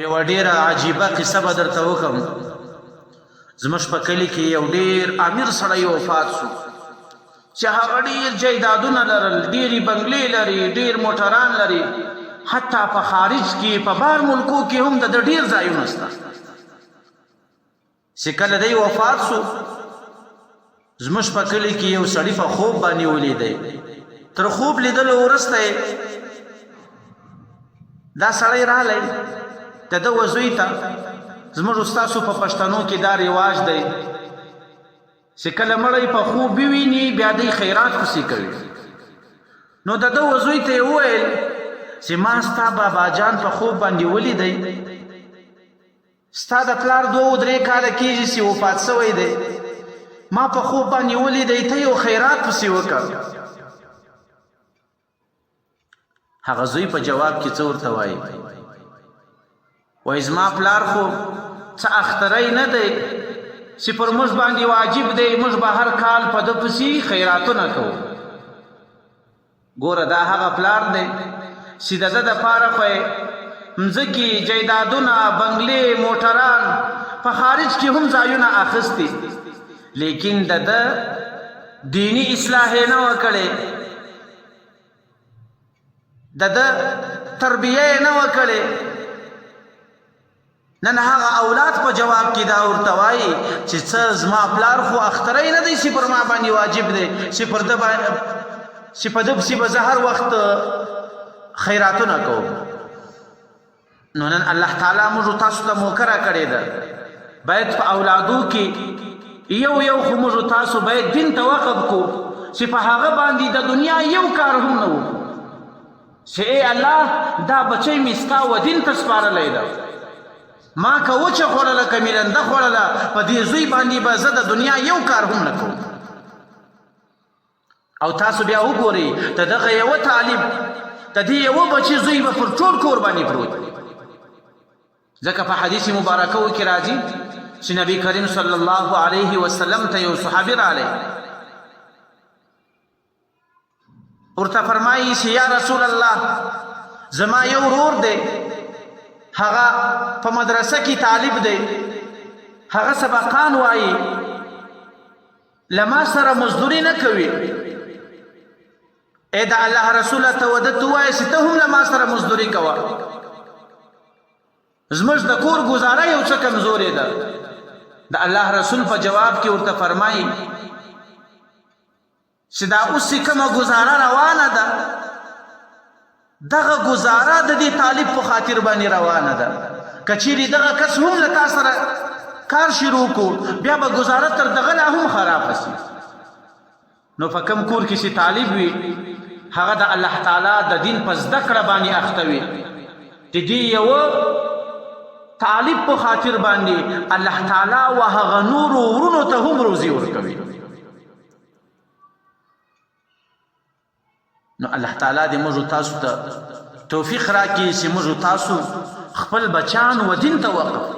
یو ډیره عجیبه قصه به درته وکړم. زموږ په کلي کې یو ډیر امیر سړی وفات شو چې هغه ډیر جایدادونه لرل، ډیرې بنګلې لري، ډیر موټران لري، حتی په خارج کې په بهر ملکو کې هم د ډیر ځایونه شته. چې کله دی وفات شو زموږ په کلي کې یو سړي په خوب باندې ولیدی. تر خوب لیدلو وروسته دا سړی راغلی د ده وزوی ته. زموږ ستاسو په پښتنو کې دا رواج دی چې کله مړی په خوب وویني بیا دی خیرات پسې کوي. نو د ده وزوی ته یې وویل چې ما ستا بابا جان په خوب باندې ولیدی، ستا د پلار 2-3 کاله کېږي چې وفات شوی دی، ما په خوب باندې ولیدی، ته یو خیرات پسې وکړه. هغه زوی په جواب کې څه ورته وایي؟ وایي زما پلار خو څه اختری نه دی چې پر موږ باندې واجب دی موږ به هر کال په ده پسې خیراتونه کوو. ګوره دا هغه پلار دی چې د ده دپاره خو یې مځکې، جایدادونه، بنګلې، موټران، په خارج کې هم ځایونه اخیستي، لیکن د ده دینی اصلاح یې نه وه کړې، د ده تربیه یې نه وه کړې. نن هغه اولاد په جواب کې دا ورته وایي چې څه زما پلار خو اختری نه دی چې پر ما باندې واجب دی چې پر ده چې په ده پسې به زه هر وخت خیراتونه کوم. نو نن الله تعالی موږ تاسو ته موکره کړې ده، باید په اولادو کې یو خو موږ تاسو باید دین ته وقف کو چې په هغه باندې د دنیا یو کار هم نه وکړو چې ای الله دا بچی مې ستا و دین ته سپارلی ده، ما که وچه خوړله که میرنده خوړله په دې زوی باندې به زه د دنیا یو کار هم نه کوم. او تاسو بیا وګورئ د دغه یوه طالب د دې یوه بچي زوی به پر ټول کور باندې پروت دی. ځکه په حدیث مبارکو کې راځي چې نبی کریم صلی الله علیه وسلم ته یو صحابي راغلی، ورته فرمایي چې یا رسول الله زما یو ورور دی، هغه په مدرسه کې طالب دی، هغه سبقان وایي، لما سره مزدوري نه کوي. ای د الله رسوله ته وده ته ووایه چې ته هم لما سره مزدوري کوه، زموږ د کور ګزاره یو څه کمزورې ده. د الله رسول په جواب کې ورته فرمایي چې دا اوس چې کومه ګزاره روانه ده دغه ګزاره د دې طالب په خاطر باندې روانه ده، که چیرې دغه کس هم له تا سره کار شروع کو بیا به ګزاره تر دغه نه هم خرابه شي. نو په کوم کور کې چې طالب وي هغه د الله تعالی د دین په زده کړه باندې اخته وي، د دې یوه طالب په خاطر باندې الله تعالی و هغه نورو ورونو ته هم روزي ورکوي. نو الله تعالی دې موږ تاسو ته توفیق راکړي چې موږ تاسو خپل بچان و دین ته وقف